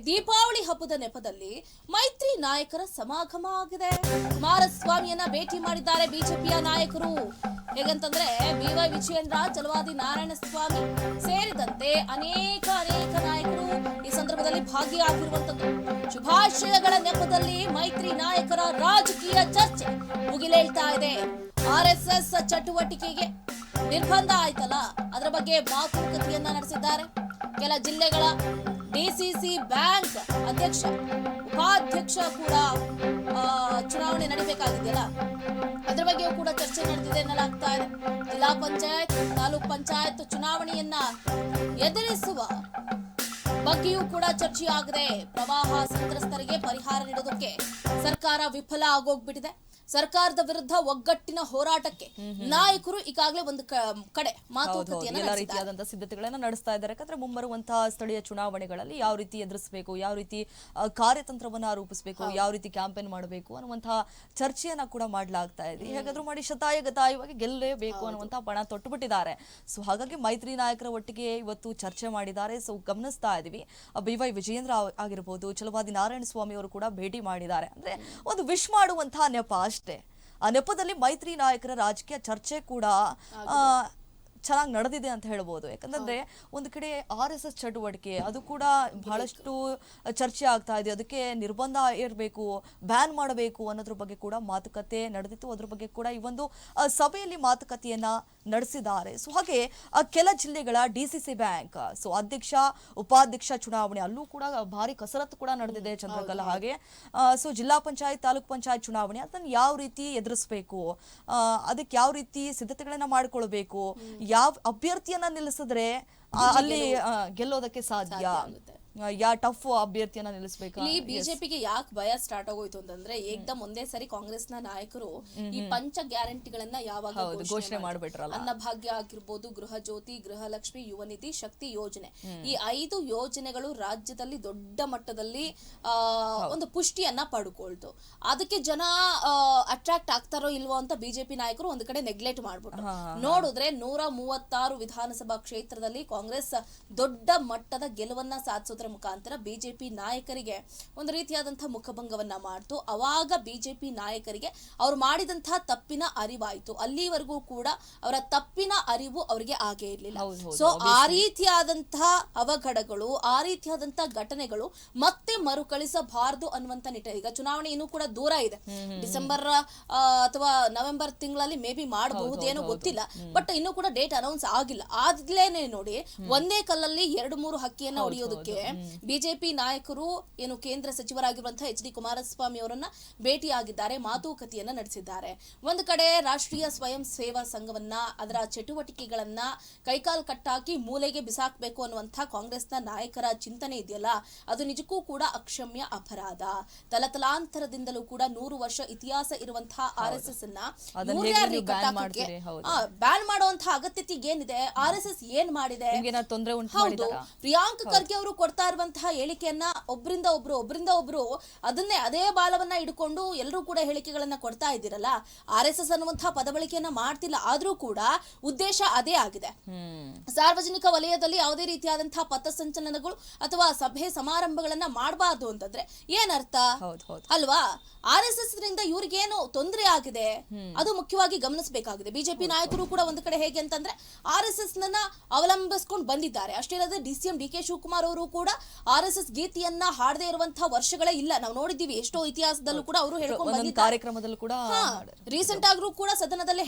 ದೀಪಾವಳಿ ಹಬ್ಬದ ನೆಪದಲ್ಲಿ ಮೈತ್ರಿ ನಾಯಕರ ಸಮಾಗಮ ಆಗಿದೆ. ಕುಮಾರಸ್ವಾಮಿಯನ್ನ ಭೇಟಿ ಮಾಡಿದ್ದಾರೆ ಬಿಜೆಪಿಯ ನಾಯಕರು. ಹೇಗಂತಂದ್ರೆ ಬಿವೈ ವಿಜಯೇಂದ್ರ, ಚಲವಾದಿ ನಾರಾಯಣಸ್ವಾಮಿ ಸೇರಿದಂತೆ ಅನೇಕ ನಾಯಕರು ಈ ಸಂದರ್ಭದಲ್ಲಿ ಭಾಗಿಯಾಗಿರುವಂತದ್ದು. ಶುಭಾಶಯಗಳ ನೆಪದಲ್ಲಿ ಮೈತ್ರಿ ನಾಯಕರ ರಾಜಕೀಯ ಚರ್ಚೆ ಮುಗಿಲೇಳ್ತಾ ಇದೆ. ಆರ್ಎಸ್ಎಸ್ ಚಟುವಟಿಕೆಗೆ ನಿರ್ಬಂಧ ಆಯ್ತಲ್ಲ, ಅದರ ಬಗ್ಗೆ ಮಾತುಕತೆಯನ್ನ ನಡೆಸಿದ್ದಾರೆ. ಕೆಲ ಜಿಲ್ಲೆಗಳ ಡಿಸಿಸಿ ಬ್ಯಾಂಕ್ ಅಧ್ಯಕ್ಷ, ಉಪಾಧ್ಯಕ್ಷ ಕೂಡ ಚುನಾವಣೆ ನಡೀಬೇಕಾಗಿದೆಯಲ್ಲ, ಅದರ ಬಗ್ಗೆಯೂ ಕೂಡ ಚರ್ಚೆ ನಡೆದಿದೆ ಎನ್ನಲಾಗ್ತಾ ಇದೆ. ಜಿಲ್ಲಾ ಪಂಚಾಯತ್, ತಾಲೂಕ್ ಪಂಚಾಯತ್ ಚುನಾವಣೆಯನ್ನ ಎದುರಿಸುವ ಬಗ್ಗೆಯೂ ಕೂಡ ಚರ್ಚೆಯಾಗಿದೆ. ಪ್ರವಾಹ ಸಂತ್ರಸ್ತರಿಗೆ ಪರಿಹಾರ ನೀಡೋದಕ್ಕೆ ಸರ್ಕಾರ ವಿಫಲ ಆಗೋಗ್ಬಿಟ್ಟಿದೆ. ಸರ್ಕಾರದ ವಿರುದ್ಧ ಒಗ್ಗಟ್ಟಿನ ಹೋರಾಟಕ್ಕೆ ನಾಯಕರು ಈಗಾಗಲೇ ಒಂದು ಕಡೆ ಮಾತುಕತೆಯನ್ನು ಎಲ್ಲ ರೀತಿಯಾದಂತಹ ಸಿದ್ಧತೆಗಳನ್ನ ನಡೆಸ್ತಾ ಇದ್ದಾರೆ. ಯಾಕಂದ್ರೆ ಮುಂಬರುವಂತಹ ಸ್ಥಳೀಯ ಚುನಾವಣೆಗಳಲ್ಲಿ ಯಾವ ರೀತಿ ಎದುರಿಸಬೇಕು, ಯಾವ ರೀತಿ ಕಾರ್ಯತಂತ್ರವನ್ನ ರೂಪಿಸಬೇಕು, ಯಾವ ರೀತಿ ಕ್ಯಾಂಪೇನ್ ಮಾಡಬೇಕು ಅನ್ನುವಂತಹ ಚರ್ಚೆಯನ್ನ ಕೂಡ ಮಾಡಲಾಗ್ತಾ ಇದೆ. ಹೇಗಾದ್ರೂ ಮಾಡಿ ಶತಾಯಗತಾಯವಾಗಿ ಗೆಲ್ಲಲೇಬೇಕು ಅನ್ನುವಂತಹ ಪಣ ತೊಟ್ಟುಬಿಟ್ಟಿದ್ದಾರೆ. ಸೊ ಹಾಗಾಗಿ ಮೈತ್ರಿ ನಾಯಕರ ಒಟ್ಟಿಗೆ ಇವತ್ತು ಚರ್ಚೆ ಮಾಡಿದ್ದಾರೆ. ಸೊ ಗಮನಿಸ್ತಾ ಇದೀವಿ, ಬಿವೈ ವಿಜಯೇಂದ್ರ ಆಗಿರ್ಬೋದು, ಚಲವಾದಿ ನಾರಾಯಣಸ್ವಾಮಿ ಅವರು ಕೂಡ ಭೇಟಿ ಮಾಡಿದ್ದಾರೆ. ಅಂದ್ರೆ ಒಂದು ವಿಶ್ ಮಾಡುವಂತಹ ನೆಪ ಅಷ್ಟೇ. ಆ ನೆಪದಲ್ಲಿ ಮೈತ್ರಿ ನಾಯಕರ ರಾಜಕೀಯ ಚರ್ಚೆ ಕೂಡ ಚೆನ್ನಾಗಿ ನಡೆದಿದೆ ಅಂತ ಹೇಳ್ಬೋದು. ಯಾಕಂದ್ರೆ ಒಂದು ಕಡೆ RSS ಚಟುವಟಿಕೆ ಅದು ಕೂಡ ಬಹಳಷ್ಟು ಚರ್ಚೆ ಆಗ್ತಾ ಇದೆ. ಅದಕ್ಕೆ ನಿರ್ಬಂಧ ಇರಬೇಕು, ಬ್ಯಾನ್ ಮಾಡಬೇಕು ಅನ್ನೋದ್ರ ಬಗ್ಗೆ ಕೂಡ ಮಾತುಕತೆ ನಡೆದಿತ್ತು. ಅದ್ರ ಬಗ್ಗೆ ಕೂಡ ಈ ಒಂದು ಸಭೆಯಲ್ಲಿ ಮಾತುಕತೆಯನ್ನ ನಡೆಸಿದ್ದಾರೆ. ಸೊ ಹಾಗೆ ಕೆಲ ಜಿಲ್ಲೆಗಳ DCC ಬ್ಯಾಂಕ್, ಸೊ ಅಧ್ಯಕ್ಷ ಉಪಾಧ್ಯಕ್ಷ ಚುನಾವಣೆ ಅಲ್ಲೂ ಕೂಡ ಭಾರಿ ಕಸರತ್ತು ಕೂಡ ನಡೆದಿದೆ ಚಂದ್ರಕಲಾ. ಹಾಗೆ ಸೊ ಜಿಲ್ಲಾ ಪಂಚಾಯತ್, ತಾಲೂಕ್ ಪಂಚಾಯತ್ ಚುನಾವಣೆ ಅದನ್ನ ಯಾವ ರೀತಿ ಎದುರಿಸಬೇಕು, ಅದಕ್ಕೆ ಯಾವ ರೀತಿ ಸಿದ್ಧತೆಗಳನ್ನ ಮಾಡ್ಕೊಳ್ಬೇಕು, ಯಾವ ಅಭ್ಯರ್ಥಿಯನ್ನ ನಿಲ್ಲಿಸಿದ್ರೆ ಅಲ್ಲಿ ಗೆಲ್ಲೋದಕ್ಕೆ ಸಾಧ್ಯ, ಯಾವ ಟಫ್ ಅಭ್ಯರ್ಥಿಯನ್ನ ನಿಲ್ಲಿಸಬೇಕು. ಇಲ್ಲಿ ಬಿಜೆಪಿಗೆ ಯಾಕೆ ಭಯ ಸ್ಟಾರ್ಟ್ ಆಗೋಯ್ತು ಅಂತಂದ್ರೆ, ಏಕದಮ್ ಒಂದೇ ಸರಿ ಕಾಂಗ್ರೆಸ್ನ ನಾಯಕರು ಈ ಪಂಚ ಗ್ಯಾರಂಟಿಗಳನ್ನ ಯಾವಾಗ ಘೋಷಣೆ ಮಾಡ್ಬಿಟ್ರಲ್ಲ, ಅನ್ನಭಾಗ್ಯ ಆಗಿರ್ಬೋದು, ಗೃಹ ಜ್ಯೋತಿ, ಗೃಹಲಕ್ಷ್ಮಿ, ಯುವ ನಿಧಿ, ಶಕ್ತಿ ಯೋಜನೆ, ಈ 5 ಯೋಜನೆಗಳು ರಾಜ್ಯದಲ್ಲಿ ದೊಡ್ಡ ಮಟ್ಟದಲ್ಲಿ ಒಂದು ಪುಷ್ಟಿಯನ್ನ ಪಡ್ಕೊಳ್ತು. ಅದಕ್ಕೆ ಜನ ಅಟ್ರಾಕ್ಟ್ ಆಗ್ತಾರೋ ಇಲ್ವೋ ಅಂತ ಬಿಜೆಪಿ ನಾಯಕರು ಒಂದು ಕಡೆ ನೆಗ್ಲೆಕ್ಟ್ ಮಾಡ್ಬಿಟ್ರು. ನೋಡಿದ್ರೆ 136 ವಿಧಾನಸಭಾ ಕ್ಷೇತ್ರದಲ್ಲಿ ಕಾಂಗ್ರೆಸ್ ದೊಡ್ಡ ಮಟ್ಟದ ಗೆಲುವನ್ನ ಸಾಧಿಸೋದ್ರ ಮುಖಾಂತರ ಬಿಜೆಪಿ ನಾಯಕರಿಗೆ ಒಂದು ರೀತಿಯಾದಂತಹ ಮುಖಭಂಗವನ್ನ ಮಾಡ್ತು. ಅವಾಗ ಬಿಜೆಪಿ ನಾಯಕರಿಗೆ ಅವ್ರು ಮಾಡಿದಂತಹ ತಪ್ಪಿನ ಅರಿವಾಯ್ತು. ಅಲ್ಲಿವರೆಗೂ ಕೂಡ ಅವರ ತಪ್ಪಿನ ಅರಿವು ಅವರಿಗೆ ಆಗೇ ಇರಲಿಲ್ಲ. ಸೊ ಆ ರೀತಿಯಾದಂತಹ ಅವಘಡಗಳು, ಆ ರೀತಿಯಾದಂತಹ ಘಟನೆಗಳು ಮತ್ತೆ ಮರುಕಳಿಸಬಾರದು ಅನ್ನುವಂತ ನಿಟ್ಟಿನಲ್ಲಿ ಈಗ ಚುನಾವಣೆ ಇನ್ನೂ ಕೂಡ ದೂರ ಇದೆ. ಡಿಸೆಂಬರ್ ಅಥವಾ ನವೆಂಬರ್ ತಿಂಗಳಲ್ಲಿ ಮೇ ಬಿ ಮಾಡಬಹುದೇನೋ ಗೊತ್ತಿಲ್ಲ, ಬಟ್ ಇನ್ನೂ ಕೂಡ ಡೇಟ್ ಅನೌನ್ಸ್ ಆಗಿಲ್ಲ. ಆದ್ಲೇನೆ ನೋಡಿ, ಒಂದೇ ಕಲ್ಲಲ್ಲಿ 2-3 ಹಕ್ಕಿಯನ್ನ ಹೊಡೆಯೋದಕ್ಕೆ ಬಿಜೆಪಿ ನಾಯಕರು ಏನು ಕೇಂದ್ರ ಸಚಿವರಾಗಿರುವಂತಹ HD ಕುಮಾರಸ್ವಾಮಿ ಅವರನ್ನ ಭೇಟಿಯಾಗಿದ್ದಾರೆ, ಮಾತುಕತೆಯನ್ನ ನಡೆಸಿದ್ದಾರೆ. ಒಂದು ಕಡೆ ರಾಷ್ಟ್ರೀಯ ಸ್ವಯಂ ಸೇವಾ ಸಂಘವನ್ನ, ಅದರ ಚಟುವಟಿಕೆಗಳನ್ನ ಕೈಕಾಲ್ ಕಟ್ಟಾಕಿ ಮೂಲೆಗೆ ಬಿಸಾಕ್ಬೇಕು ಅನ್ನುವಂತಹ ಕಾಂಗ್ರೆಸ್ನ ನಾಯಕರ ಚಿಂತನೆ ಇದೆಯಲ್ಲ, ಅದು ನಿಜಕ್ಕೂ ಕೂಡ ಅಕ್ಷಮ್ಯ ಅಪರಾಧ. ತಲತಲಾಂತರದಿಂದಲೂ ಕೂಡ 100 ವರ್ಷ ಇತಿಹಾಸ ಇರುವಂತಹ RSS ಅನ್ನ ಬ್ಯಾನ್ ಮಾಡುವಂತಹ ಅಗತ್ಯತೆ ಏನಿದೆ? RSS ಏನ್ ಮಾಡಿದೆ? ಹೌದು, ಪ್ರಿಯಾಂಕ್ ಖರ್ಗೆ ಅವರು ಕೊಡ್ತಾ ಇರುವಂತಹ ಹೇಳಿಕೆಯನ್ನ ಒಬ್ಬರಿಂದ ಒಬ್ರು ಅದನ್ನೇ ಅದೇ ಬಾಲವನ್ನ ಇಟ್ಕೊಂಡು ಎಲ್ಲರೂ ಕೂಡ ಹೇಳಿಕೆಗಳನ್ನ ಕೊಡ್ತಾ ಇದ್ದೀರಲ್ಲ. RSS ಅನ್ನುವಂತಹ ಪದ ಬಳಕೆಯನ್ನ ಮಾಡ್ತಿಲ್ಲ, ಆದ್ರೂ ಕೂಡ ಉದ್ದೇಶ ಅದೇ ಆಗಿದೆ. ಸಾರ್ವಜನಿಕ ವಲಯದಲ್ಲಿ ಯಾವುದೇ ರೀತಿಯಾದಂತಹ ಪಥಸಂಚಲನಗಳು ಅಥವಾ ಸಭೆ ಸಮಾರಂಭಗಳನ್ನ ಮಾಡಬಾರ್ದು ಅಂತಂದ್ರೆ ಏನರ್ಥ ಅಲ್ವಾ? RSS ರಿಂದ ಇವ್ರಿಗೇನು ತೊಂದರೆ ಆಗಿದೆ ಅದು ಮುಖ್ಯವಾಗಿ ಗಮನಿಸಬೇಕಾಗಿದೆ. ಬಿಜೆಪಿ ನಾಯಕರು ಕೂಡ ಒಂದು ಕಡೆ ಹೇಗೆ ಅಂತಂದ್ರೆ RSS ನನ್ನ ಅವಲಂಬಿಸ್ಕೊಂಡು ಬಂದಿದ್ದಾರೆ. ಅಷ್ಟೇ ಅಲ್ಲದೆ DCM DK ಶಿವಕುಮಾರ್ ಅವರು ಕೂಡ RSS ಗೀತೆಯನ್ನ ಹಾಡದೇ ಇರುವಂತಹ ವರ್ಷಗಳೇ ಇಲ್ಲ. ನಾವು ನೋಡಿದ್ದೀವಿ, ಎಷ್ಟೋ ಇತಿಹಾಸದಲ್ಲೂ ಕೂಡ ಅವರು ಹೇಳ್ಕೊಂಡು ಬಂದಿದ್ದಾರೆ. ಕಾರ್ಯಕ್ರಮದಲ್ಲೂ ಕೂಡ ರೀಸೆಂಟ್ ಆದ್ರೂ ಕೂಡ ಸದನದಲ್ಲಿ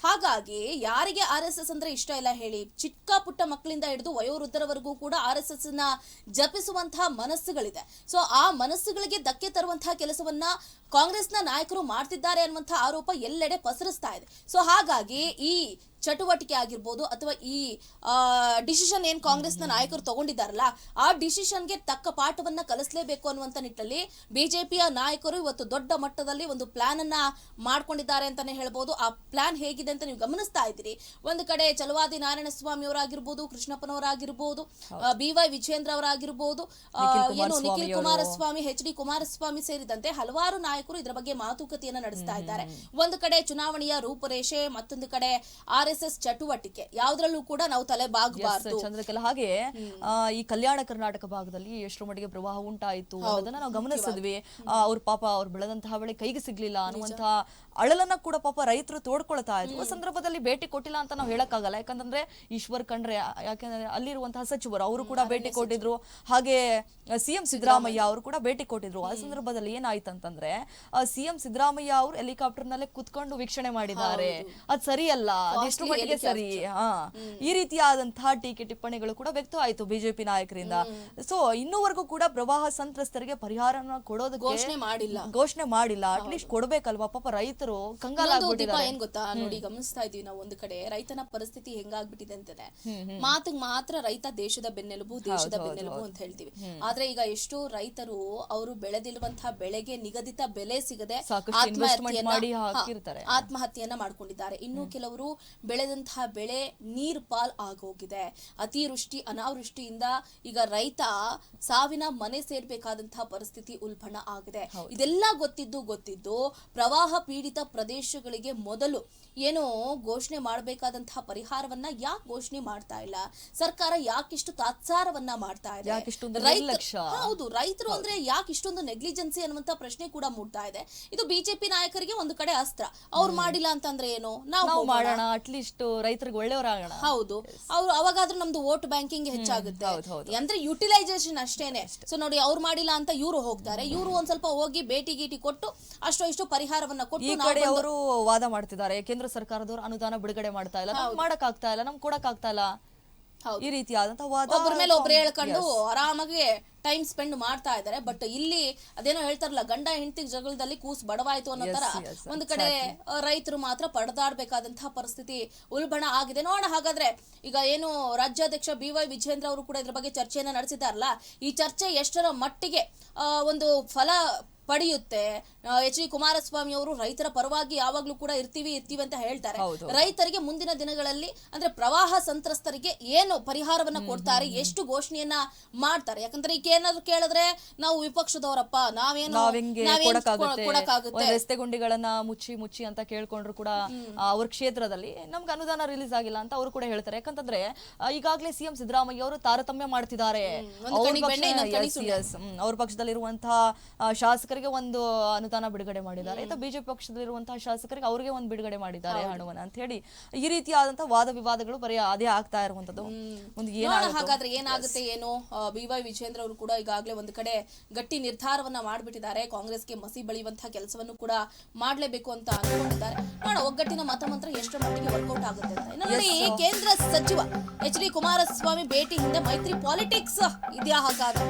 ಹಾಗಾಗಿ ಯಾರಿಗೆ RSS ಅಂದ್ರೆ ಇಷ್ಟ ಇಲ್ಲ ಹೇಳಿ? ಚಿಕ್ಕ ಪುಟ್ಟ ಮಕ್ಕಳಿಂದ ಹಿಡಿದು ವಯೋವೃದ್ಧರವರೆಗೂ ಕೂಡ RSS ನ ಜಪಿಸುವಂತಹ ಮನಸ್ಸುಗಳಿದೆ. ಸೊ ಆ ಮನಸ್ಸುಗಳಿಗೆ ಧಕ್ಕೆ ತರುವಂತಹ ಕೆಲಸವನ್ನ ಕಾಂಗ್ರೆಸ್ನ ನಾಯಕರು ಮಾಡ್ತಿದ್ದಾರೆ ಅನ್ನುವಂತಹ ಆರೋಪ ಎಲ್ಲೆಡೆ ಪಸರಿಸ್ತಾ ಇದೆ. ಸೊ ಹಾಗಾಗಿ ಈ ಚಟುವಟಿಕೆ ಆಗಿರ್ಬೋದು ಅಥವಾ ಈ ಡಿಸಿಷನ್ ಏನ್ ಕಾಂಗ್ರೆಸ್ನ ನಾಯಕರು ತಗೊಂಡಿದ್ದಾರಲ್ಲ, ಆ ಡಿಸಿಷನ್ಗೆ ತಕ್ಕ ಪಾಠವನ್ನ ಕಲಿಸಲೇಬೇಕು ಅನ್ನುವಂತ ನಿಟ್ಟಿನಲ್ಲಿ ಬಿಜೆಪಿಯ ನಾಯಕರು ಇವತ್ತು ದೊಡ್ಡ ಮಟ್ಟದಲ್ಲಿ ಒಂದು ಪ್ಲಾನ್ ಅನ್ನ ಮಾಡ್ಕೊಂಡಿದ್ದಾರೆ ಅಂತಾನೆ ಹೇಳ್ಬೋದು. ಆ ಪ್ಲಾನ್ ಹೇಗಿದೆ ಅಂತ ನೀವು ಗಮನಿಸ್ತಾ ಇದ್ದೀರಿ. ಒಂದು ಕಡೆ ಚಲವಾದಿ ನಾರಾಯಣಸ್ವಾಮಿ ಅವರಾಗಿರ್ಬೋದು, ಕೃಷ್ಣಪ್ಪನವರಾಗಿರ್ಬೋದು, ಬಿವೈ ವಿಜಯೇಂದ್ರ ಅವರಾಗಿರ್ಬೋದು, ಏನು ನಿಖಿಲ್ ಕುಮಾರಸ್ವಾಮಿ, HD ಕುಮಾರಸ್ವಾಮಿ ಸೇರಿದಂತೆ ಹಲವಾರು ನಾಯಕರು ಇದರ ಬಗ್ಗೆ ಮಾತುಕತೆಯನ್ನ ನಡೆಸ್ತಾ ಇದ್ದಾರೆ. ಒಂದು ಕಡೆ ಚುನಾವಣೆಯ ರೂಪುರೇಷೆ, ಮತ್ತೊಂದು ಕಡೆ RSS ಚಟುವಟಿಕೆ ಯಾವ್ದ್ರಲ್ಲೂ ಕೂಡ ನಾವು ತಲೆ ಬಾಗಬಾರ್ದು. ಚಂದ್ರಕಲಾ, ಹಾಗೆ ಈ ಕಲ್ಯಾಣ ಕರ್ನಾಟಕ ಭಾಗದಲ್ಲಿ ಎಷ್ಟರ ಮಟ್ಟಿಗೆ ಪ್ರವಾಹ ಉಂಟಾಯಿತು ಅನ್ನೋದನ್ನ ನಾವು ಗಮನಿಸಿದ್ವಿ. ಅವ್ರ ಪಾಪ ಅವ್ರು ಬೆಳೆದಂತಹ ಬೆಳೆ ಕೈಗೆ ಸಿಗ್ಲಿಲ್ಲ ಅನ್ನುವಂತಹ ಅಳಲನ್ನ ಕೂಡ ಪಾಪ ರೈತರು ತೋಡ್ಕೊಳ್ತಾ ಇದ್ರು. ಸಂದರ್ಭದಲ್ಲಿ ಭೇಟಿ ಕೊಟ್ಟಿಲ್ಲ ಅಂತ ನಾವು ಹೇಳಕ್ಕಾಗಲ್ಲ, ಯಾಕಂದ್ರೆ ಈಶ್ವರ್ ಖಂಡ್ರೆ, ಯಾಕಂದ್ರೆ ಅಲ್ಲಿರುವಂತಹ ಸಚಿವರು ಅವರು ಕೂಡ ಭೇಟಿ ಕೊಟ್ಟಿದ್ರು, ಹಾಗೆ CM ಸಿದ್ದರಾಮಯ್ಯ ಅವರು ಕೂಡ ಭೇಟಿ ಕೊಟ್ಟಿದ್ರು. ಆ ಸಂದರ್ಭದಲ್ಲಿ ಏನಾಯ್ತಂತಂದ್ರೆ CM ಸಿದ್ದರಾಮಯ್ಯ ಅವರು ಹೆಲಿಕಾಪ್ಟರ್ ನಲ್ಲೇ ಕುತ್ಕೊಂಡು ವೀಕ್ಷಣೆ ಮಾಡಿದ್ದಾರೆ. ಅದ್ ಸರಿಯಲ್ಲ, ಅದೆಷ್ಟು ಮಟ್ಟಿಗೆ ಸರಿ? ಈ ರೀತಿಯಾದಂತಹ ಟೀಕೆ ಟಿಪ್ಪಣಿಗಳು ಕೂಡ ವ್ಯಕ್ತ ಆಯ್ತು ಬಿಜೆಪಿ ನಾಯಕರಿಂದ. ಸೊ ಇನ್ನೂವರೆಗೂ ಕೂಡ ಪ್ರವಾಹ ಸಂತ್ರಸ್ತರಿಗೆ ಪರಿಹಾರನ ಕೊಡೋದಕ್ಕೆ ಘೋಷಣೆ ಮಾಡಿಲ್ಲ. ಅಟ್ಲೀಸ್ಟ್ ಕೊಡ್ಬೇಕಲ್ವಾ, ಪಾಪ ರೈತರು ಕಂಗಾಲಾಗ್ಬಿಟ್ಟಿದ್ದಾರೆ. ಏನ್ ಗೊತ್ತಾ, ನೋಡಿ ಗಮನಿಸ್ತಾ ಇದೀವಿ ನಾವು ಒಂದು ಕಡೆ ರೈತನ ಪರಿಸ್ಥಿತಿ ಹೆಂಗಾಗ್ಬಿಟ್ಟಿದೆ ಅಂತಾನೆ. ಮಾತಿಗೆ ಮಾತ್ರ ರೈತ ದೇಶದ ಬೆನ್ನೆಲುಬು ಅಂತ ಹೇಳ್ತೀವಿ. ಆದ್ರೆ ಈಗ ಎಷ್ಟೋ ರೈತರು ಅವರು ಬೆಳೆದಿರುವಂತಹ ಬೆಳೆಗೆ ನಿಗದಿತ ಬೆಲೆ ಸಿಗದೆ ಆತ್ಮಹತ್ಯೆಯನ್ನ ಮಾಡ್ಕೊಂಡಿದ್ದಾರೆ. ಇನ್ನು ಕೆಲವರು ಬೆಳೆದಂತಹ ಬೆಳೆ ನೀರ್ ಪಾಲ್ ಆಗೋಗಿದೆ. ಅತಿವೃಷ್ಟಿ ಅನಾವೃಷ್ಟಿಯಿಂದ ಈಗ ರೈತ ಸಾವಿನ ಮನೆ ಸೇರ್ಬೇಕಾದಂತಹ ಪರಿಸ್ಥಿತಿ ಉಲ್ಬಣ ಆಗಿದೆ. ಇದೆಲ್ಲ ಗೊತ್ತಿದ್ದು ಪ್ರವಾಹ ಪೀಡಿತ ಪ್ರದೇಶಗಳಿಗೆ ಮೊದಲು ಏನು ಘೋಷಣೆ ಮಾಡಬೇಕಾದಂತಹ ಪರಿಹಾರವನ್ನ ಯಾಕೆ ಘೋಷಣೆ ಮಾಡ್ತಾ ಇಲ್ಲ ಸರ್ಕಾರ? ಯಾಕಿಷ್ಟು ತಾತ್ಸಾರವನ್ನ ಮಾಡ್ತಾ ಇದೆ? ಹೌದು, ರೈತರು ಅಂದ್ರೆ ಯಾಕೆ ಇಷ್ಟೊಂದು ನೆಗ್ಲಿಜೆನ್ಸಿ ಅನ್ನುವಂತ ಪ್ರಶ್ನೆ ಕೂಡ ಮೂಡ್ತಾ ಇದೆ. ಇದು ಬಿಜೆಪಿ ನಾಯಕರಿಗೆ ಒಂದು ಕಡೆ ಅಸ್ತ್ರ. ಅವ್ರು ಮಾಡಿಲ್ಲ ಅಂತಂದ್ರೆ ಏನು, ನಾವು ಮಾಡೋಣ, ಅಟ್ಲೀಸ್ಟ್ ರೈತರಿಗೆ ಒಳ್ಳೆಯವರಾಗೋಣ. ಹೌದು, ಅವ್ರು ಅವಾಗಾದ್ರೂ ನಮ್ದು ವೋಟ್ ಬ್ಯಾಂಕಿಂಗ್ ಹೆಚ್ಚಾಗುತ್ತೆ ಅಂದ್ರೆ ಯುಟಿಲೈಸೇಷನ್ ಅಷ್ಟೇನೆ. ಸೊ ನೋಡಿ, ಅವ್ರು ಮಾಡಿಲ್ಲ ಅಂತ ಇವ್ರು ಹೋಗ್ತಾರೆ, ಇವ್ರು ಒಂದ್ ಸ್ವಲ್ಪ ಹೋಗಿ ಭೇಟಿ ಗೀಟಿ ಕೊಟ್ಟು ಅಷ್ಟೋ ಇಷ್ಟು ಪರಿಹಾರವನ್ನ ಕೊಟ್ಟು ಅವರು ವಾದ ಮಾಡ್ತಿದ್ದಾರೆ. ಕೇಂದ್ರ ಸರ್ಕಾರದವರು ಅನುದಾನ ಬಿಡುಗಡೆ ಮಾಡ್ತಾ ಇಲ್ಲ, ಮಾಡಕ್ ಆಗ್ತಾ ಇಲ್ಲ, ನಮ್ಗೆ ಕೊಡಕ್ ಆಗ್ತಾ ಇಲ್ಲ. ಈ ರೀತಿಯಾದಂತಹ ವಾದ ಒಬ್ಬರ ಮೇಲೆ ಒಬ್ರು ಹೇಳ್ಕೊಂಡು ಆರಾಮಾಗಿ ಟೈಮ್ ಸ್ಪೆಂಡ್ ಮಾಡ್ತಾ ಇದ್ದಾರೆ. ಬಟ್ ಇಲ್ಲಿ ಅದೇನೋ ಹೇಳ್ತಾರಲ್ಲ, ಗಂಡ ಹೆಂಡತಿ ಜಗಳದಲ್ಲಿ ಕೂಸು ಬಡವಾಯ್ತು ಅನ್ನೋ ತರ ಒಂದು ಕಡೆ ರೈತರು ಮಾತ್ರ ಪಡೆದಾಡ್ಬೇಕಾದಂತಹ ಪರಿಸ್ಥಿತಿ ಉಲ್ಬಣ ಆಗಿದೆ. ನೋಡೋಣ ಹಾಗಾದ್ರೆ, ಈಗ ಏನು ರಾಜ್ಯಾಧ್ಯಕ್ಷ BY ವಿಜೇಂದ್ರ ಅವರು ಕೂಡ ಇದ್ರ ಬಗ್ಗೆ ಚರ್ಚೆಯನ್ನ ನಡೆಸಿದಾರಲ್ಲ, ಈ ಚರ್ಚೆ ಎಷ್ಟರ ಮಟ್ಟಿಗೆ ಒಂದು ಫಲ ಪಡೆಯುತ್ತೆ? H.D. ಕುಮಾರಸ್ವಾಮಿ ಅವರು ರೈತರ ಪರವಾಗಿ ಯಾವಾಗ್ಲೂ ಕೂಡ ಇರ್ತೀವಿ ಅಂತ ಹೇಳ್ತಾರೆ. ರೈತರಿಗೆ ಮುಂದಿನ ದಿನಗಳಲ್ಲಿ ಅಂದ್ರೆ ಪ್ರವಾಹ ಸಂತ್ರಸ್ತರಿಗೆ ಏನು ಪರಿಹಾರವನ್ನ ಕೊಡ್ತಾರೆ, ಎಷ್ಟು ಘೋಷಣೆಯನ್ನ ಮಾಡ್ತಾರೆ? ಯಾಕಂದ್ರೆ ಈಗ ಏನಾದ್ರು ಕೇಳಿದ್ರೆ ನಾವು ವಿಪಕ್ಷದವರಪ್ಪ, ಕೊಡಕ್ಕಾಗುತ್ತೆ, ರಸ್ತೆ ಗುಂಡಿಗಳನ್ನ ಮುಚ್ಚಿ ಅಂತ ಕೇಳ್ಕೊಂಡ್ರು ಕೂಡ ಅವ್ರ ಕ್ಷೇತ್ರದಲ್ಲಿ ನಮ್ಗೆ ಅನುದಾನ ರಿಲೀಸ್ ಆಗಿಲ್ಲ ಅಂತ ಅವರು ಕೂಡ ಹೇಳ್ತಾರೆ. ಯಾಕಂತಂದ್ರೆ ಈಗಾಗಲೇ CM ಸಿದ್ದರಾಮಯ್ಯ ಅವರು ತಾರತಮ್ಯ ಮಾಡ್ತಿದ್ದಾರೆ. ಅವ್ರ ಪಕ್ಷದಲ್ಲಿರುವಂತಹ ಶಾಸಕರಿಗೆ ಒಂದು ಅನುದಾನ ಬಿಡುಗಡೆ ಮಾಡಿದ್ದಾರೆ, ಬಿಜೆಪಿ ಪಕ್ಷದಲ್ಲಿರುವಂತಹ ಶಾಸಕರಿಗೆ ಅವ್ರಿಗೆ ಒಂದು ಬಿಡುಗಡೆ ಮಾಡಿದ್ದಾರೆ ಹಣವನ್ನ ಅಂತ ಹೇಳಿ ಈ ರೀತಿಯಾದಂತಹ ವಾದ ವಿವಾದಗಳು ಬರೀ ಅದೇ ಆಗ್ತಾ ಇರುವಂತದ್ದು. ಹಾಗಾದ್ರೆ ಏನಾಗುತ್ತೆ ಏನೋ, BY ವಿಜೇಂದ್ರ ಅವರು ಕೂಡ ಈಗಾಗಲೇ ಒಂದು ಕಡೆ ಗಟ್ಟಿ ನಿರ್ಧಾರವನ್ನ ಮಾಡ್ಬಿಟ್ಟಿದ್ದಾರೆ. ಕಾಂಗ್ರೆಸ್ಗೆ ಮಸಿ ಬಳಿಯುವಂತಹ ಕೆಲಸವನ್ನು ಕೂಡ ಮಾಡ್ಲೇಬೇಕು ಅಂತ ಅನ್ಕೊಂಡಿದ್ದಾರೆ. ನೋಡ, ಒಗ್ಗಟ್ಟಿನ ಮತಮಂತ್ರ ಎಷ್ಟರ ಮಟ್ಟಿಗೆ ವರ್ಕೌಟ್ ಆಗುತ್ತೆ ಅಂತ. ನೋಡಿ, ಕೇಂದ್ರ ಸಚಿವ H.D. ಕುಮಾರಸ್ವಾಮಿ ಭೇಟಿ ಹಿಂದೆ ಮೈತ್ರಿ ಪಾಲಿಟಿಕ್ಸ್ ಇದೆಯಾ? ಹಾಗಾದ್ರೆ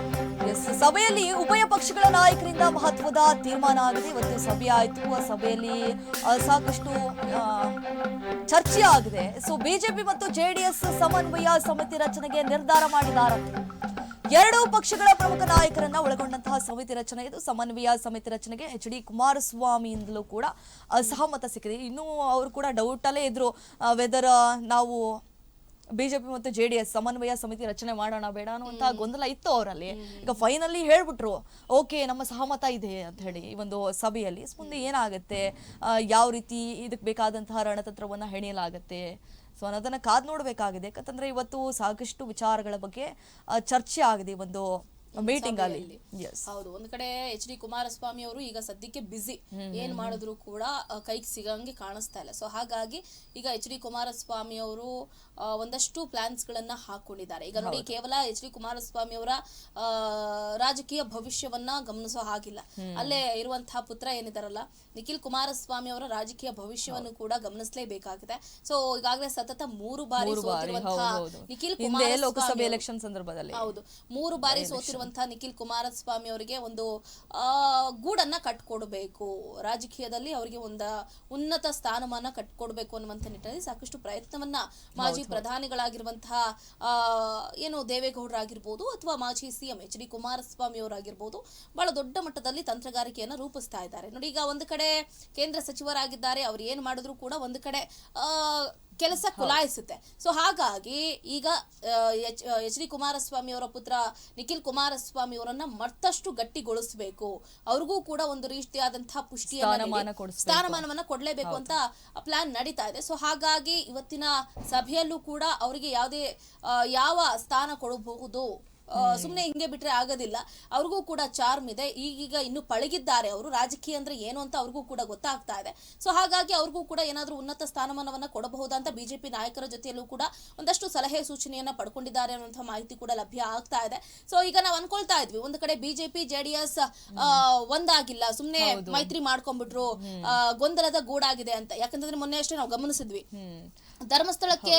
ಸಭೆಯಲ್ಲಿ ಉಭಯ ಪಕ್ಷಗಳ ನಾಯಕರಿಂದ ಮಹತ್ವದ ತೀರ್ಮಾನ ಆಗಿದೆ. ಇವತ್ತು ಸಭೆ ಆಯ್ತು, ಆ ಸಭೆಯಲ್ಲಿ ಸಾಕಷ್ಟು ಚರ್ಚೆ ಆಗಿದೆ. ಸೊ ಬಿಜೆಪಿ ಮತ್ತು JDS ಸಮನ್ವಯ ಸಮಿತಿ ರಚನೆಗೆ ನಿರ್ಧಾರ ಮಾಡಿದ್ದಾರೆ. ಎರಡೂ ಪಕ್ಷಗಳ ಪ್ರಮುಖ ನಾಯಕರನ್ನ ಒಳಗೊಂಡಂತಹ ಸಮಿತಿ ರಚನೆ ಇದು. ಸಮನ್ವಯ ಸಮಿತಿ ರಚನೆಗೆ H.D. ಕುಮಾರಸ್ವಾಮಿಯಿಂದಲೂ ಕೂಡ ಸಹಮತ ಸಿಕ್ಕಿದೆ. ಇನ್ನು ಅವರು ಕೂಡ ಡೌಟ್ ಅಲ್ಲೇ ಇದ್ರು, ವೆದರ್ ನಾವು ಬಿಜೆಪಿ ಮತ್ತು JDS ಸಮನ್ವಯ ಸಮಿತಿ ರಚನೆ ಮಾಡೋಣ ಬೇಡ ಅನ್ನುವಂತಹ ಗೊಂದಲ ಇತ್ತು ಅವರಲ್ಲಿ. ಈಗ ಫೈನಲಿ ಹೇಳ್ಬಿಟ್ರು, ಓಕೆ ನಮ್ಮ ಸಹಮತ ಇದೆ ಅಂತ ಹೇಳಿ ಈ ಒಂದು ಸಭೆಯಲ್ಲಿ. ಮುಂದೆ ಏನಾಗುತ್ತೆ, ಯಾವ ರೀತಿ ಇದಕ್ಕೆ ಬೇಕಾದಂತಹ ರಣತಂತ್ರವನ್ನ ಹೆಣೆಯಲಾಗತ್ತೆ, ಸೊ ಅನ್ನೋದನ್ನ ಕಾದ್ ನೋಡ್ಬೇಕಾಗಿದೆ. ಯಾಕಂತಂದ್ರೆ ಇವತ್ತು ಸಾಕಷ್ಟು ವಿಚಾರಗಳ ಬಗ್ಗೆ ಚರ್ಚೆ ಆಗಿದೆ ಒಂದು ಮೀಟಿಂಗ್ ಅಲ್ಲಿ. ಹೌದು, ಒಂದ್ ಕಡೆ H.D. ಕುಮಾರಸ್ವಾಮಿ ಅವರು ಈಗ ಸದ್ಯಕ್ಕೆ ಬಿಸಿ, ಏನ್ ಮಾಡಿದ್ರು ಕೂಡ ಕೈಗೆ ಸಿಗಂಗೆ ಕಾಣಿಸ್ತಾ ಇಲ್ಲ. ಸೊ ಹಾಗಾಗಿ ಈಗ H.D. ಕುಮಾರಸ್ವಾಮಿ ಅವರು ಒಂದಷ್ಟು ಪ್ಲಾನ್ಸ್ ಗಳನ್ನ ಹಾಕೊಂಡಿದ್ದಾರೆ. ಈಗ ನೋಡಿ, ಕೇವಲ H.D. ಕುಮಾರಸ್ವಾಮಿ ಅವರ ರಾಜಕೀಯ ಭವಿಷ್ಯವನ್ನ ಗಮನಿಸೋ ಹಾಗಿಲ್ಲ, ಅಲ್ಲೇ ಇರುವಂತಹ ಪುತ್ರ ಏನಿದಾರಲ್ಲ ನಿಖಿಲ್ ಕುಮಾರಸ್ವಾಮಿ ಅವರ ರಾಜಕೀಯ ಭವಿಷ್ಯವನ್ನು ಕೂಡ ಗಮನಿಸಲೇಬೇಕಾಗಿದೆ. ಸೊ ಈಗಾಗಲೇ ಸತತ 3 ಬಾರಿ ಸೋತಿರುವಂತಹ ನಿಖಿಲ್ ಲೋಕಸಭೆ ಎಲೆಕ್ಷನ್ ಸಂದರ್ಭದಲ್ಲಿ, ಹೌದು 3 ಬಾರಿ ಸೋತಿರುವಂತಹ ನಿಖಿಲ್ ಕುಮಾರಸ್ವಾಮಿ ಅವರಿಗೆ ಒಂದು ಗೂಡನ್ನ ಕಟ್ಕೊಡ್ಬೇಕು, ರಾಜಕೀಯದಲ್ಲಿ ಅವರಿಗೆ ಒಂದು ಉನ್ನತ ಸ್ಥಾನಮಾನ ಕಟ್ಕೊಡ್ಬೇಕು ಅನ್ನುವಂತ ನಿಟ್ಟಿನಲ್ಲಿ ಸಾಕಷ್ಟು ಪ್ರಯತ್ನವನ್ನ ಮಾಜಿ ಪ್ರಧಾನಿಗಳಾಗಿರುವಂತಹ ಏನು ದೇವೇಗೌಡರಾಗಿರ್ಬೋದು ಅಥವಾ ಮಾಜಿ CM H.D. ಕುಮಾರಸ್ವಾಮಿ ಅವರಾಗಿರ್ಬೋದು ಬಹಳ ದೊಡ್ಡ ಮಟ್ಟದಲ್ಲಿ ತಂತ್ರಗಾರಿಕೆಯನ್ನ ರೂಪಿಸ್ತಾ ಇದ್ದಾರೆ. ನೋಡಿ, ಈಗ ಒಂದು ಕಡೆ ಕೇಂದ್ರ ಸಚಿವರಾಗಿದ್ದಾರೆ, ಅವ್ರು ಏನ್ ಮಾಡಿದ್ರು ಕೂಡ ಒಂದು ಕಡೆ ಕೆಲಸ ಕುಲಾಯಿಸುತ್ತೆ. ಸೊ ಹಾಗಾಗಿ ಈಗ ಎಚ್ ಡಿ ಕುಮಾರಸ್ವಾಮಿ ಅವರ ಪುತ್ರ ನಿಖಿಲ್ ಕುಮಾರಸ್ವಾಮಿ ಅವರನ್ನ ಮತ್ತಷ್ಟು ಗಟ್ಟಿಗೊಳಿಸಬೇಕು, ಅವ್ರಿಗೂ ಕೂಡ ಒಂದು ರೀತಿಯಾದಂತಹ ಸ್ಥಾನಮಾನವನ್ನ ಕೊಡ್ಲೇಬೇಕು ಅಂತ ಪ್ಲಾನ್ ನಡೀತಾ ಇದೆ. ಸೊ ಹಾಗಾಗಿ ಇವತ್ತಿನ ಸಭೆಯಲ್ಲೂ ಕೂಡ ಅವರಿಗೆ ಯಾವ ಸ್ಥಾನ ಕೊಡಬಹುದು, ಸುಮ್ನೆ ಹಿಂಗೆ ಬಿಟ್ರೆ ಆಗೋದಿಲ್ಲ, ಅವ್ರಿಗೂ ಕೂಡ ಚಾರ್ಮ್ ಇದೆ. ಈಗೀಗ ಇನ್ನು ಪಳಗಿದ್ದಾರೆ ಅವರು, ರಾಜಕೀಯ ಅಂದ್ರೆ ಏನು ಅಂತ ಅವ್ರಿಗೂ ಕೂಡ ಗೊತ್ತಾಗ್ತಾ ಇದೆ. ಸೊ ಹಾಗಾಗಿ ಅವ್ರಿಗೂ ಕೂಡ ಏನಾದ್ರೂ ಉನ್ನತ ಸ್ಥಾನಮಾನವನ್ನ ಕೊಡಬಹುದಂತ ಬಿಜೆಪಿ ನಾಯಕರ ಜೊತೆಯಲ್ಲೂ ಕೂಡ ಒಂದಷ್ಟು ಸಲಹೆ ಸೂಚನೆಯನ್ನ ಪಡ್ಕೊಂಡಿದ್ದಾರೆ ಅನ್ನುವಂಥ ಮಾಹಿತಿ ಕೂಡ ಲಭ್ಯ ಆಗ್ತಾ ಇದೆ. ಸೊ ಈಗ ನಾವು ಅನ್ಕೊಳ್ತಾ ಇದ್ವಿ, ಒಂದು ಕಡೆ ಬಿಜೆಪಿ ಜೆಡಿಎಸ್ ಒಂದಾಗಿಲ್ಲ, ಸುಮ್ನೆ ಮೈತ್ರಿ ಮಾಡ್ಕೊಂಡ್ಬಿಟ್ರು, ಗೊಂದಲದ ಗೂಡಾಗಿದೆ ಅಂತ. ಯಾಕಂತಂದ್ರೆ ಮೊನ್ನೆ ಅಷ್ಟೇ ನಾವು ಗಮನಿಸಿದ್ವಿ, ಧರ್ಮಸ್ಥಳಕ್ಕೆ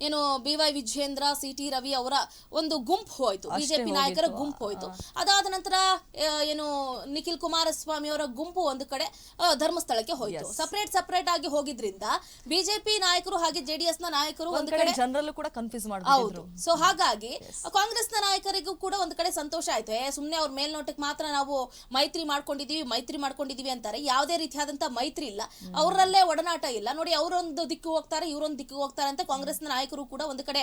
ಏನು BY ವಿಜಯೇಂದ್ರ, CT ರವಿ ಅವರ ಒಂದು ಗುಂಪು ಹೋಯ್ತು, ಬಿಜೆಪಿ ನಾಯಕರ ಗುಂಪು ಹೋಯ್ತು. ಅದಾದ ನಂತರ ಏನು ನಿಖಿಲ್ ಕುಮಾರಸ್ವಾಮಿ ಅವರ ಗುಂಪು ಒಂದು ಕಡೆ ಧರ್ಮಸ್ಥಳಕ್ಕೆ ಹೋಯ್ತು. ಸಪರೇಟ್ ಆಗಿ ಹೋಗಿದ್ರಿಂದ ಬಿಜೆಪಿ ನಾಯಕರು ಹಾಗೆ ಜೆಡಿಎಸ್ ನ ನಾಯಕರು ಒಂದು ಕಡೆ ಜನರಲ್ಲೂ ಕೂಡ ಕನ್ಫ್ಯೂಸ್ ಮಾಡ್ತಿದ್ರು. ಸೊ ಹಾಗಾಗಿ ಕಾಂಗ್ರೆಸ್ ನ ನಾಯಕರಿಗೂ ಕೂಡ ಒಂದು ಕಡೆ ಸಂತೋಷ ಆಯ್ತು, ಸುಮ್ನೆ ಅವ್ರ ಮೇಲ್ನೋಟಕ್ಕೆ ಮಾತ್ರ ನಾವು ಮೈತ್ರಿ ಮಾಡ್ಕೊಂಡಿದೀವಿ ಅಂತಾರೆ, ಯಾವುದೇ ರೀತಿಯಾದಂತಹ ಮೈತ್ರಿ ಇಲ್ಲ, ಅವರಲ್ಲೇ ಒಡನಾಟ ಇಲ್ಲ ನೋಡಿ, ಅವರೊಂದು ದಿಕ್ಕು ಹೋಗ್ತಾರೆ, ಇವರೊಂದು ದಿಕ್ಕು ಹೋಗ್ತಾರೆ ಅಂತ ಕಾಂಗ್ರೆಸ್ ನ ನಾಯಕರು ಕೂಡ ಒಂದು ಕಡೆ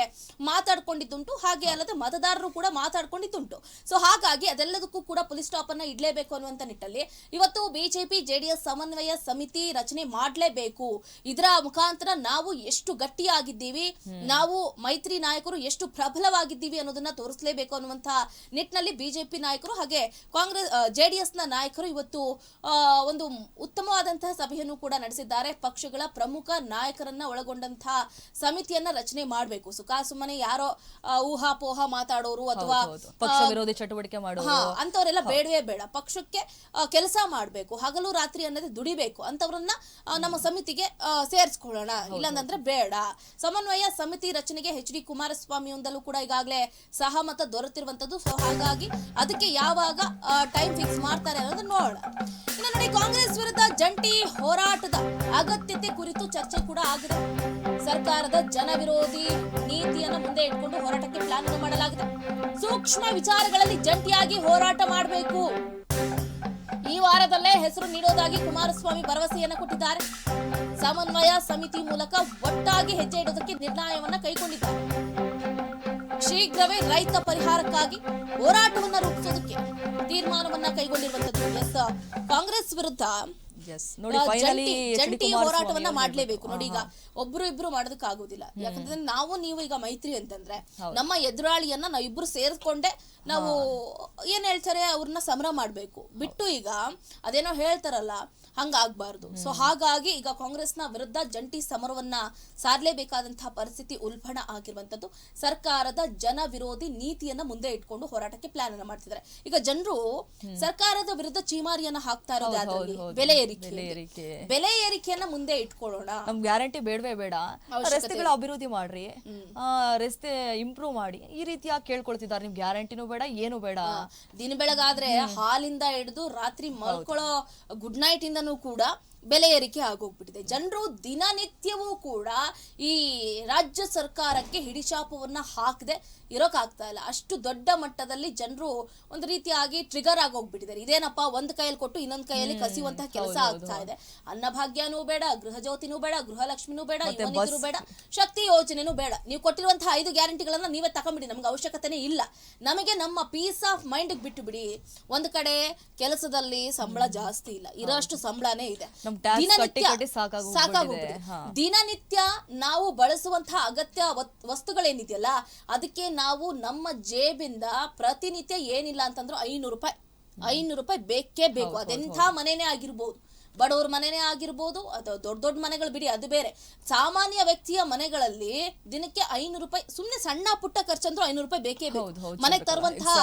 ಮಾತಾಡ್ಕೊಂಡಿದ್ದುಂಟು. ಹಾಗೆ ಅಲ್ಲದೆ ಮತದಾರರು ಕೂಡ ಮಾತಾಡ್ಕೊಂಡಿದ್ದುಂಟು. ಸೊ ಹಾಗಾಗಿ ಅದೆಲ್ಲದಕ್ಕೂ ಕೂಡ ಪುಲಿಸ್ ಸ್ಟಾಪ್ ಅನ್ನ ಇಡ್ಲೇಬೇಕು ಅನ್ನುವಂತ ನಿಟ್ಟಲ್ಲಿ ಇವತ್ತು ಬಿಜೆಪಿ ಜೆಡಿಎಸ್ ಸಮನ್ವಯ ಸಮಿತಿ ರಚನೆ ಮಾಡಲೇಬೇಕು. ಇದರ ಮುಖಾಂತರ ನಾವು ಎಷ್ಟು ಗಟ್ಟಿಯಾಗಿದ್ದೀವಿ, ನಾವು ಮೈತ್ರಿ ನಾಯಕರು ಎಷ್ಟು ಪ್ರಬಲವಾಗಿದ್ದೀವಿ ಅನ್ನೋದನ್ನ ತೋರಿಸಲೇಬೇಕು ಅನ್ನುವಂತ ನಿಟ್ಟಿನಲ್ಲಿ ಬಿಜೆಪಿ ನಾಯಕರು ಹಾಗೆ ಕಾಂಗ್ರೆಸ್ ಜೆಡಿಎಸ್ ನ ನಾಯಕರು ಇವತ್ತು ಒಂದು ಉತ್ತಮವಾದಂತಹ ಸಭೆಯನ್ನು ಕೂಡ ನಡೆಸಿದ್ದಾರೆ. ಪಕ್ಷಗಳ ಪ್ರಮುಖ ನಾಯಕರನ್ನ ಒಳಗೊಂಡಂತಹ ಸಮಿತಿಯನ್ನ ರಚನೆ ಮಾಡಬೇಕು. ಸುಮ್ಮನೆ ಯಾರೋ ಊಹಾಪೋಹ ಮಾತಾಡೋರು ಅಥವಾ ಪಕ್ಷ ವಿರೋಧಿ ಚಟುವಟಿಕೆ ಮಾಡೋರು ಅಂತವರೆಲ್ಲ ಬೇಡವೇ ಬೇಡ. ಪಕ್ಷಕ್ಕೆ ಕೆಲಸ ಮಾಡಬೇಕು, ಹಗಲು ರಾತ್ರಿ ಅನ್ನೋದೇ ದುಡಿಬೇಕು ಅಂತವ್ರನ್ನ ನಮ್ಮ ಸಮಿತಿಗೆ ಸೇರಿಸ್ಕೊಳ್ಳೋಣ, ಇಲ್ಲಾಂದ್ರೆ ಬೇಡ. ಸಮನ್ವಯ ಸಮಿತಿ ರಚನೆಗೆ ಎಚ್ ಡಿ ಕುಮಾರಸ್ವಾಮಿ ಒಂದಲ್ಲೂ ಕೂಡ ಈಗಾಗಲೇ ಸಹಮತ ದೊರೆತಿರುವಂತದ್ದು. ಸೊ ಹಾಗಾಗಿ ಅದಕ್ಕೆ ಯಾವಾಗ ಟೈಮ್ ಫಿಕ್ಸ್ ಮಾಡ್ತಾರೆ ಅನ್ನೋದನ್ನ ನೋಡೋಣ. ಇನ್ನು ನೋಡಿ, ಕಾಂಗ್ರೆಸ್ ವಿರುದ್ಧ ಜಂಟಿ ಹೋರಾಟದ ಅಗತ್ಯತೆ ಕುರಿತು ಚರ್ಚೆ ಕೂಡ ಆಗಿದೆ. ಸರ್ಕಾರದ ಜನ ವಿರೋಧಿ ನೀತಿಯನ್ನು ಮುಂದೆ ಇಟ್ಕೊಂಡು ಹೋರಾಟಕ್ಕೆ ಪ್ಲಾನ್ ಮಾಡಲಾಗಿದೆ. ಸೂಕ್ಷ್ಮ ವಿಚಾರಗಳಲ್ಲಿ ಜಂಟಿಯಾಗಿ ಹೋರಾಟ ಮಾಡಬೇಕು, ಈ ವಾರದಲ್ಲೇ ಹೆಸರು ನೀಡೋದಾಗಿ ಕುಮಾರಸ್ವಾಮಿ ಭರವಸೆಯನ್ನು ಕೊಟ್ಟಿದ್ದಾರೆ. ಸಮನ್ವಯ ಸಮಿತಿ ಮೂಲಕ ಒಟ್ಟಾಗಿ ಹೆಜ್ಜೆ ಇಡೋದಕ್ಕೆ ನಿರ್ಣಯವನ್ನ ಕೈಗೊಂಡಿದ್ದಾರೆ. ಶೀಘ್ರವೇ ರೈತ ಪರಿಹಾರಕ್ಕಾಗಿ ಹೋರಾಟವನ್ನ ರೂಪಿಸೋದಕ್ಕೆ ತೀರ್ಮಾನವನ್ನ ಕೈಗೊಂಡಿರುವಂತದ್ದು. ಕಾಂಗ್ರೆಸ್ ವಿರುದ್ಧ ಜಂಟಿ ಹೋರಾಟವನ್ನ ಮಾಡ್ಲೇಬೇಕು. ನೋಡಿ, ಈಗ ಒಬ್ರು ಇಬ್ರು ಮಾಡೋದಕ್ಕಾಗೋದಿಲ್ಲ. ಯಾಕಂತಂದ್ರೆ ನೀವು ಈಗ ಮೈತ್ರಿ ಅಂತಂದ್ರೆ ನಮ್ಮ ಎದುರಾಳಿಯನ್ನ ನಾವಿಬ್ರು ಸೇರ್ಕೊಂಡೆ ನಾವು ಏನ್ ಹೇಳ್ತಾರೆ ಅವ್ರನ್ನ ಸಮರ ಮಾಡ್ಬೇಕು ಬಿಟ್ಟು ಈಗ ಅದೇನೋ ಹೇಳ್ತಾರಲ್ಲ ಹಂಗಾಗ್ಬಾರ್ದು. ಸೊ ಹಾಗಾಗಿ ಈಗ ಕಾಂಗ್ರೆಸ್ನ ವಿರುದ್ಧ ಜಂಟಿ ಸಮರವನ್ನ ಸಾರ್ಲೇಬೇಕಾದಂತಹ ಪರಿಸ್ಥಿತಿ ಉಲ್ಬಣ ಆಗಿರುವಂತದ್ದು. ಸರ್ಕಾರದ ಜನ ವಿರೋಧಿ ನೀತಿಯನ್ನ ಮುಂದೆ ಇಟ್ಕೊಂಡು ಹೋರಾಟಕ್ಕೆ ಪ್ಲಾನ್ ಅನ್ನ ಮಾಡ್ತಿದ್ದಾರೆ. ಈಗ ಜನರು ಸರ್ಕಾರದ ವಿರುದ್ಧ ಚೀಮಾರಿಯನ್ನ ಹಾಕ್ತಾ ಇರೋದು ಬೆಲೆ ಏರಿಕೆಯನ್ನ ಮುಂದೆ ಇಟ್ಕೊಳ್ಳೋಣ. ನಮ್ ಗ್ಯಾರಂಟಿ ಬೇಡವೇ ಬೇಡ, ರಸ್ತೆಗಳ ಅಭಿವೃದ್ಧಿ ಮಾಡ್ರಿ, ರಸ್ತೆ ಇಂಪ್ರೂವ್ ಮಾಡಿ, ಈ ರೀತಿಯ ಕೇಳ್ಕೊಳ್ತಿದ್ದಾರೆ. ನಿಮ್ ಗ್ಯಾರಂಟಿನೂ ಬೇಡ, ಏನು ಬೇಡ. ದಿನ ಬೆಳಗಾದ್ರೆ ಹಾಲಿಂದ ಹಿಡಿದು ರಾತ್ರಿ ಮಲ್ಕೊಳ್ಳೋ ಗುಡ್ ನೈಟ್ ಇಂದನೂ ಕೂಡ ಬೆಲೆ ಏರಿಕೆ ಆಗೋಗ್ಬಿಟ್ಟಿದೆ. ಜನರು ದಿನನಿತ್ಯವೂ ಕೂಡ ಈ ರಾಜ್ಯ ಸರ್ಕಾರಕ್ಕೆ ಹಿಡಿಶಾಪವನ್ನ ಹಾಕದೆ ಇರೋಕ್ಕಾಗ್ತಾ ಇಲ್ಲ. ಅಷ್ಟು ದೊಡ್ಡ ಮಟ್ಟದಲ್ಲಿ ಜನರು ಒಂದು ರೀತಿಯಾಗಿ ಟ್ರಿಗರ್ ಆಗೋಗ್ಬಿಟ್ಟಿದ್ದಾರೆ. ಇದೇನಪ್ಪ, ಒಂದ್ ಕೈಯಲ್ಲಿ ಕೊಟ್ಟು ಇನ್ನೊಂದ್ ಕೈಯಲ್ಲಿ ಕಸಿಯುವಂತಹ ಕೆಲಸ ಆಗ್ತಾ ಇದೆ. ಅನ್ನಭಾಗ್ಯನೂ ಬೇಡ, ಗೃಹ ಜ್ಯೋತಿನೂ ಬೇಡ, ಗೃಹಲಕ್ಷ್ಮಿನೂ ಬೇಡ, ಯುವನಿಧರೂ ಬೇಡ, ಶಕ್ತಿ ಯೋಜನೆನೂ ಬೇಡ. ನೀವು ಕೊಟ್ಟಿರುವಂತಹ 5 ಗ್ಯಾರಂಟಿಗಳನ್ನ ನೀವೇ ತಕೊಂಡ್ಬಿಡಿ, ನಮ್ಗೆ ಅವಶ್ಯಕತೆನೇ ಇಲ್ಲ. ನಮಗೆ ನಮ್ಮ ಪೀಸ್ ಆಫ್ ಮೈಂಡ್ ಬಿಟ್ಟು ಬಿಡಿ. ಒಂದ್ ಕಡೆ ಕೆಲಸದಲ್ಲಿ ಸಂಬಳ ಜಾಸ್ತಿ ಇಲ್ಲ, ಇರೋಷ್ಟು ಸಂಬಳನೇ ಇದೆ. ಸಾಕಾಗೋಗ್ಬಿಟ್ಟಿದೆ. ದಿನನಿತ್ಯ ನಾವು ಬಳಸುವಂತಹ ಅಗತ್ಯ ವಸ್ತುಗಳೇನಿದೆಯಲ್ಲ ಅದಕ್ಕೆ ನಾವು ನಮ್ಮ ಜೇಬಿಂದ ಪ್ರತಿನಿತ್ಯ ಏನಿಲ್ಲ ಅಂತಂದ್ರೂ 500 ರೂಪಾಯಿ ಬೇಕೇ ಬೇಕು. ಅದೆಂಥ ಮನೆನೇ ಆಗಿರ್ಬೋದು, ಬಡವ್ರ ಮನೆನೇ ಆಗಿರ್ಬೋದು ಅಥವಾ ದೊಡ್ಡ ಮನೆಗಳು ಬಿಡಿ, ಅದು ಬೇರೆ. ಸಾಮಾನ್ಯ ವ್ಯಕ್ತಿಯ ಮನೆಗಳಲ್ಲಿ ದಿನಕ್ಕೆ 500 ರೂಪಾಯಿ, ಸುಮ್ನೆ ಸಣ್ಣ ಪುಟ್ಟ ಖರ್ಚಂದ್ರೂ 500 ರೂಪಾಯಿ ಬೇಕೇ ಬೇಕು. ಮನೆಗೆ ತರುವಂತಹ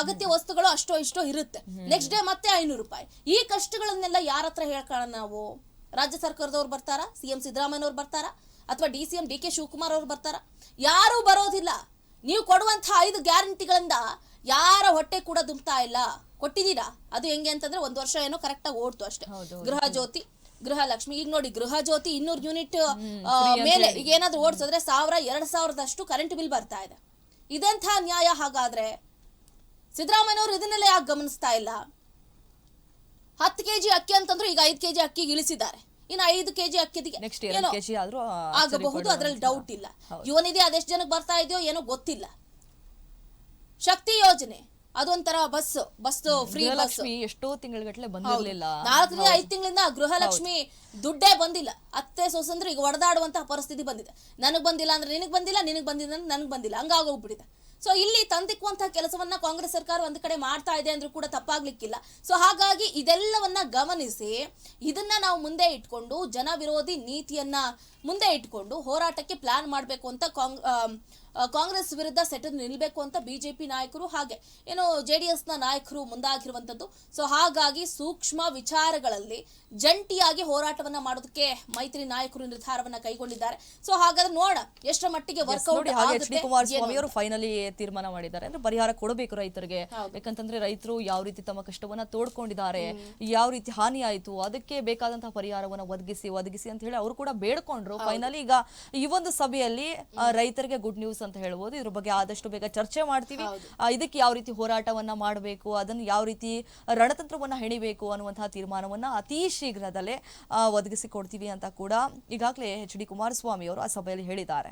ಅಗತ್ಯ ವಸ್ತುಗಳು ಅಷ್ಟೋ ಇರುತ್ತೆ. ನೆಕ್ಸ್ಟ್ ಡೇ ಮತ್ತೆ 500 ರೂಪಾಯಿ. ಈ ಕಷ್ಟಗಳನ್ನೆಲ್ಲ ಯಾರ ಹತ್ರ ಹೇಳ್ಕೊಳ್ಳೋಣ ನಾವು? ರಾಜ್ಯ ಸರ್ಕಾರದವ್ರು ಬರ್ತಾರಾ? CM ಸಿದ್ದರಾಮಯ್ಯನವ್ರು ಬರ್ತಾರಾ? ಅಥವಾ DCM DK ಶಿವಕುಮಾರ್ ಅವ್ರು ಬರ್ತಾರಾ? ಯಾರೂ ಬರೋದಿಲ್ಲ. ನೀವು ಕೊಡುವಂತಹ 5 ಗ್ಯಾರಂಟಿಗಳಿಂದ ಯಾರ ಹೊಟ್ಟೆ ಕೂಡ ದುಂಬ್ತಾ ಇಲ್ಲ. ಕೊಟ್ಟಿದ್ದೀರಾ, ಅದು ಹೆಂಗೆ ಅಂತಂದ್ರೆ 1 ವರ್ಷ ಏನೋ ಕರೆಕ್ಟ್ ಆಗಿ ಓಡ್ತು ಅಷ್ಟೇ. ಗೃಹ ಜ್ಯೋತಿ, ಗೃಹಲಕ್ಷ್ಮಿ, ಈಗ ನೋಡಿ ಗೃಹ ಜ್ಯೋತಿ 200 ಯೂನಿಟ್ ಮೇಲೆ ಈಗ ಏನಾದ್ರು ಓಡಿಸಿದ್ರೆ 1000-2000 ಕರೆಂಟ್ ಬಿಲ್ ಬರ್ತಾ ಇದೆ. ಇದೆಂಥ ನ್ಯಾಯ ಹಾಗಾದ್ರೆ? ಸಿದ್ದರಾಮಯ್ಯನವರು ಇದನ್ನೆಲ್ಲ ಯಾಕೆ ಗಮನಿಸ್ತಾ ಇಲ್ಲ? 10 kg ಅಕ್ಕಿ ಅಂತಂದ್ರು ಈಗ 5 kg ಅಕ್ಕಿಗೆ ಇಳಿಸಿದ್ದಾರೆ. ಇನ್ನು 5 ಕೆಜಿ ಅಕ್ಕಿಗೆ ನೆಕ್ಸ್ಟ್ 2 ಕೆಜಿ ಆದ್ರೂ ಆಗಬಹುದು, ಅದ್ರಲ್ಲಿ ಡೌಟ್ ಇಲ್ಲ. ಯುವ ನಿಧಿ ಅದೆಷ್ಟು ಜನಕ್ಕೆ ಬರ್ತಾ ಇದೆಯೋ ಏನೋ ಗೊತ್ತಿಲ್ಲ. ಶಕ್ತಿ ಯೋಜನೆ ಅದೊಂಥರ ಬಸ್ ಫ್ರೀ ಬಸ್. ಗೃಹಲಕ್ಷ್ಮಿ ಎಷ್ಟೋ ತಿಂಗಳಗಟ್ಲೆ ಬಂದಿರ್ಲಿಲ್ಲ. 4 5 ತಿಂಗಳಿಂದ ಗೃಹಲಕ್ಷ್ಮಿ ದುಡ್ಡೇ ಬಂದಿಲ್ಲ. ಅತ್ತೆ ಸೊಸಂದ್ರೆ ಈಗ ಒಡೆದಾಡುವಂತಹ ಪರಿಸ್ಥಿತಿ ಬಂದಿದೆ. ನನಗ್ ಬಂದಿಲ್ಲ ಅಂದ್ರೆ ನಿನಗ್ ಬಂದಿಲ್ಲ, ನಿನಗ್ ಬಂದಿಲ್ಲ ಅಂದ್ರೆ ನನಗ್ ಬಂದಿಲ್ಲ, ಹಂಗಾಗೋಗ್ಬಿಟ್ಟಿದೆ. ಸೊ ಇಲ್ಲಿ ತಂದಿಕ್ಕುವಂತಹ ಕೆಲಸವನ್ನ ಕಾಂಗ್ರೆಸ್ ಸರ್ಕಾರ ಒಂದ್ ಕಡೆ ಮಾಡ್ತಾ ಇದೆ ಅಂದ್ರೂ ಕೂಡ ತಪ್ಪಾಗ್ಲಿಕ್ಕಿಲ್ಲ. ಸೊ ಹಾಗಾಗಿ ಇದೆಲ್ಲವನ್ನ ಗಮನಿಸಿ ಇದನ್ನ ನಾವು ಮುಂದೆ ಇಟ್ಕೊಂಡು ಜನ ವಿರೋಧಿ ನೀತಿಯನ್ನ ಮುಂದೆ ಇಟ್ಕೊಂಡು ಹೋರಾಟಕ್ಕೆ ಪ್ಲಾನ್ ಮಾಡಬೇಕು ಅಂತ ಕಾಂಗ್ರೆಸ್ ವಿರುದ್ಧ ಸೆಟೆದು ನಿಲ್ಬೇಕು ಅಂತ ಬಿಜೆಪಿ ನಾಯಕರು ಹಾಗೆ ಏನು ಜೆಡಿಎಸ್ ನ ನಾಯಕರು ಮುಂದಾಗಿರುವಂತದ್ದು. ಸೊ ಹಾಗಾಗಿ ಸೂಕ್ಷ್ಮ ವಿಚಾರಗಳಲ್ಲಿ ಜಂಟಿಯಾಗಿ ಹೋರಾಟವನ್ನ ಮಾಡೋದಕ್ಕೆ ಮೈತ್ರಿ ನಾಯಕರು ನಿರ್ಧಾರವನ್ನ ಕೈಗೊಂಡಿದ್ದಾರೆ. ಸೊ ಹಾಗಾದ್ರೆ ನೋಡೋಣ ಎಷ್ಟರ ಮಟ್ಟಿಗೆ ವರ್ಕೌಟ್ ಆಗುತ್ತೆ. ಕುಮಾರಸ್ವಾಮಿ ಅವರು ಫೈನಲಿ ತೀರ್ಮಾನ ಮಾಡಿದ್ದಾರೆ ಅಂದ್ರೆ ಪರಿಹಾರ ಕೊಡಬೇಕು ರೈತರಿಗೆ. ಯಾಕಂತಂದ್ರೆ ರೈತರು ಯಾವ ರೀತಿ ತಮ್ಮ ಕಷ್ಟವನ್ನ ತೋಡ್ಕೊಂಡಿದ್ದಾರೆ, ಯಾವ ರೀತಿ ಹಾನಿ ಆಯ್ತು, ಅದಕ್ಕೆ ಬೇಕಾದಂತಹ ಪರಿಹಾರವನ್ನ ಒದಗಿಸಿ ಅಂತ ಹೇಳಿ ಅವರು ಕೂಡ ಬೇಡ್ಕೊಂಡ್ರು. ಫೈನಲಿ ಈಗ ಈ ಒಂದು ಸಭೆಯಲ್ಲಿ ರೈತರಿಗೆ ಗುಡ್ ನ್ಯೂಸ್ ಅಂತ ಹೇಳ್ಬೋದು. ಇದ್ರ ಬಗ್ಗೆ ಆದಷ್ಟು ಬೇಗ ಚರ್ಚೆ ಮಾಡ್ತೀವಿ. ಇದಕ್ಕೆ ಯಾವ ರೀತಿ ಹೋರಾಟವನ್ನ ಮಾಡಬೇಕು, ಅದನ್ನು ಯಾವ ರೀತಿ ರಣತಂತ್ರವನ್ನ ಹೆಣಿಬೇಕು ಅನ್ನುವಂತಹ ತೀರ್ಮಾನವನ್ನ ಅತಿ ಶೀಘ್ರದಲ್ಲೇ ಒದಗಿಸಿ ಕೊಡ್ತೀವಿ ಅಂತ ಕೂಡ ಈಗಾಗಲೇ ಎಚ್ ಡಿ ಕುಮಾರಸ್ವಾಮಿ ಅವರು ಆ ಸಭೆಯಲ್ಲಿ ಹೇಳಿದ್ದಾರೆ.